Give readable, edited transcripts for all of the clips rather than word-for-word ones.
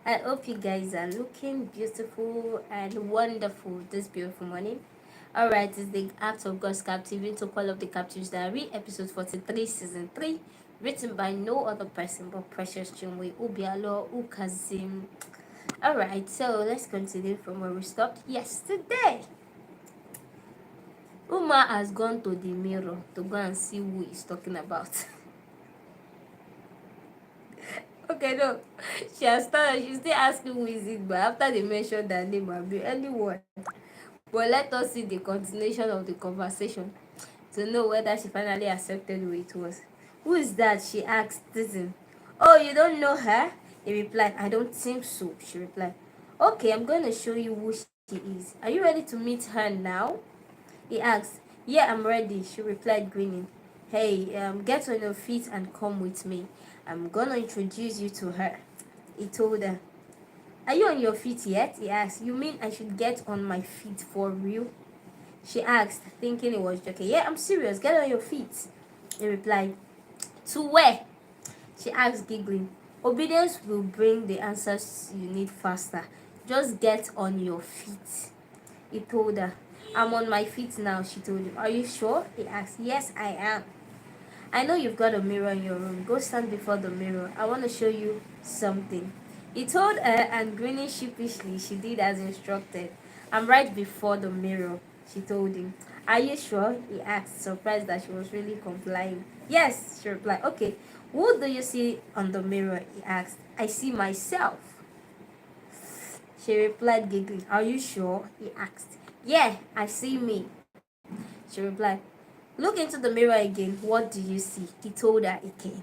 I hope you guys are looking beautiful and wonderful this beautiful morning. Alright, it's the Act of God's Captivity to Call of the Captives Diary, episode 43, season 3, written by no other person but Precious Chinwe Obialor-Ukazim. Alright, so let's continue from where we stopped yesterday. Uma has gone to the mirror to go and see who he's talking about. Okay, no. She has started, she's still asking who is it, but after they mentioned their name, I'll be anyone. But let us see the continuation of the conversation to know whether she finally accepted who it was. Who is that? She asked Tizin. Oh, you don't know her? He replied, I don't think so. She replied, okay, I'm going to show you who she is. Are you ready to meet her now? He asked. Yeah, I'm ready, she replied, grinning. Hey, get on your feet and come with me. I'm gonna introduce you to her. He told her. Are you on your feet yet? He asked. You mean I should get on my feet for real? She asked, thinking he was joking. Yeah, I'm serious. Get on your feet. He replied. To where? She asked, giggling. Obedience will bring the answers you need faster. Just get on your feet. He told her. I'm on my feet now, she told him. Are you sure? He asked. Yes, I am. I know you've got a mirror in your room. Go stand before the mirror. I want to show you something. He told her, and grinning sheepishly, she did as instructed. I'm right before the mirror, she told him. Are you sure? He asked, surprised that she was really complying. Yes, she replied. Okay, who do you see on the mirror? He asked. I see myself. She replied, giggling. Are you sure? He asked. Yeah, I see me. She replied. Look into the mirror again. What do you see? He told her again.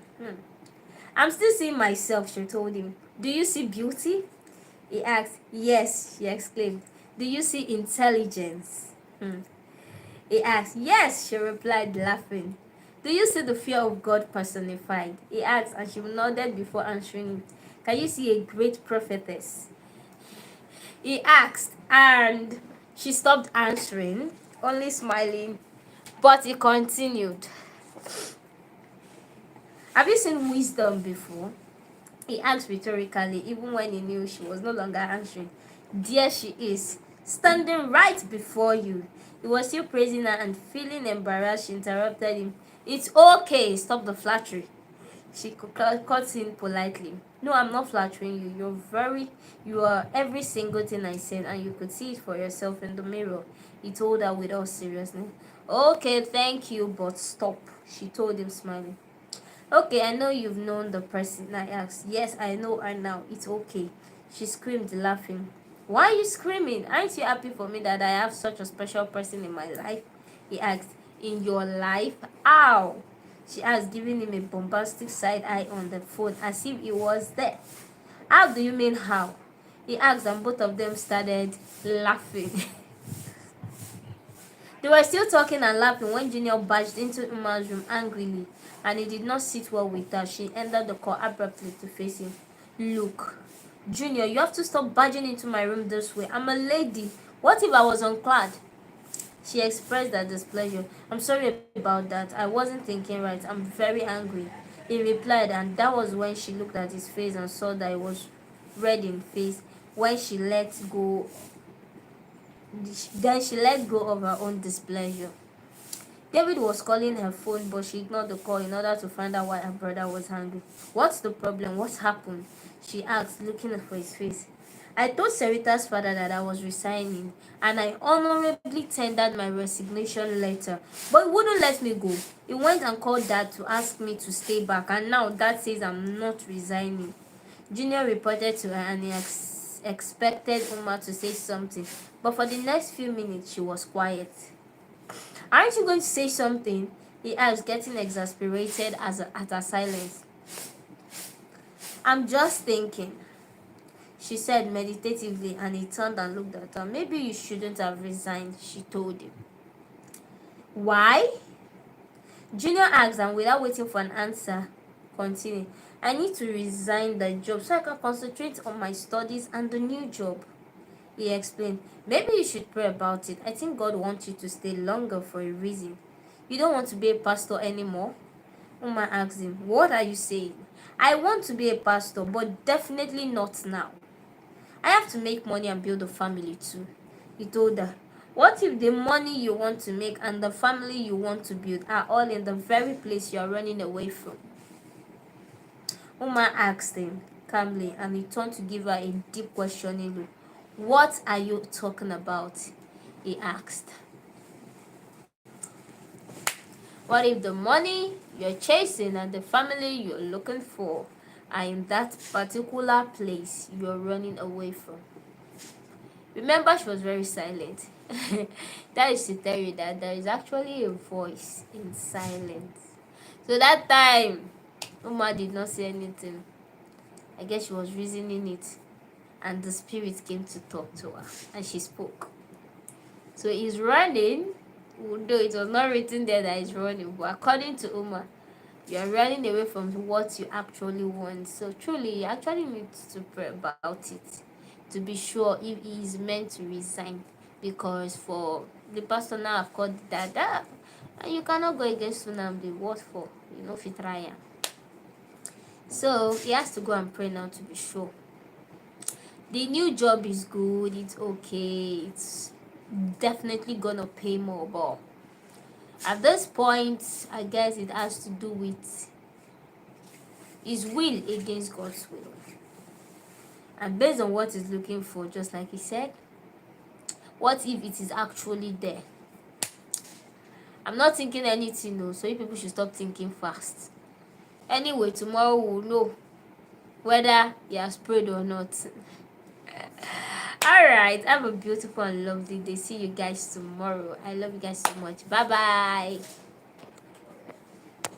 I'm still seeing myself, she told him. Do you see beauty? He asked. Yes, she exclaimed. Do you see intelligence? He asked. Yes, she replied, laughing. Do you see the fear of God personified? He asked, and she nodded before answering him. Can you see a great prophetess? He asked, and she stopped answering, only smiling, but he continued. Have you seen wisdom before? He asked rhetorically, even when he knew she was no longer answering. There she is, standing right before you. He was still praising her, and feeling embarrassed, she interrupted him. It's okay, stop the flattery. She cut in politely. No, I'm not flattering you. You are every single thing I said, and you could see it for yourself in the mirror. He told her with all seriousness. Okay, thank you, but stop, she told him, smiling. Okay, I know you've known the person, I asked. Yes, I know her now. It's okay. She screamed, laughing. Why are you screaming? Aren't you happy for me that I have such a special person in my life? He asked. In your life? How? She asked, giving him a bombastic side eye on the phone, as if he was there. How do you mean how? He asked, and both of them started laughing. They were still talking and laughing when Junior barged into Uma's room angrily, and he did not sit well with her. She ended the call abruptly to face him. Look, Junior, you have to stop barging into my room this way. I'm a lady. What if I was unclad? She expressed her displeasure. I'm sorry about that. I wasn't thinking right. I'm very angry. He replied, and that was when she looked at his face and saw that he was red in face. When she let go, then she let go of her own displeasure. David was calling her phone, but she ignored the call in order to find out why her brother was angry. What's the problem? What happened? She asked, looking for his face. I told Sarita's father that I was resigning, and I honorably tendered my resignation letter, but he wouldn't let me go. He went and called Dad to ask me to stay back, and now Dad says I'm not resigning. Junior reported to her, and he expected Uma to say something, but for the next few minutes she was quiet. Aren't you going to say something? He asked, getting exasperated at her silence. I'm just thinking, she said meditatively, and he turned and looked at her. Maybe you shouldn't have resigned, she told him. Why? Junior asked, and without waiting for an answer, continued. I need to resign the job so I can concentrate on my studies and the new job. He explained. Maybe you should pray about it. I think God wants you to stay longer for a reason. You don't want to be a pastor anymore? Uma asked him. What are you saying? I want to be a pastor, but definitely not now. I have to make money and build a family too. He told her, what if the money you want to make and the family you want to build are all in the very place you are running away from? Uma asked him calmly, and he turned to give her a deep questioning look. What are you talking about? He asked. What if the money you're chasing and the family you're looking for are in that particular place you're running away from? Remember, she was very silent. That is to tell you that there is actually a voice in silence. So that time, Uma did not say anything. I guess she was reasoning it, and the spirit came to talk to her, and she spoke. So he's running, though it was not written there that he's running, but according to Uma, you are running away from what you actually want. So truly, you actually need to pray about it to be sure if he is meant to resign, because for the person now I've called Dada, and you cannot go against Sunamdi. What for? You know, if you try him. So he has to go and pray now to be sure. The new job is good, it's okay, it's definitely gonna pay more, but at this point, I guess it has to do with his will against God's will. And based on what he's looking for, just like he said, what if it is actually there? I'm not thinking anything, no, so you people should stop thinking fast. Anyway, tomorrow we'll know whether he has prayed or not. Alright, have a beautiful and lovely day. See you guys tomorrow. I love you guys so much. Bye bye.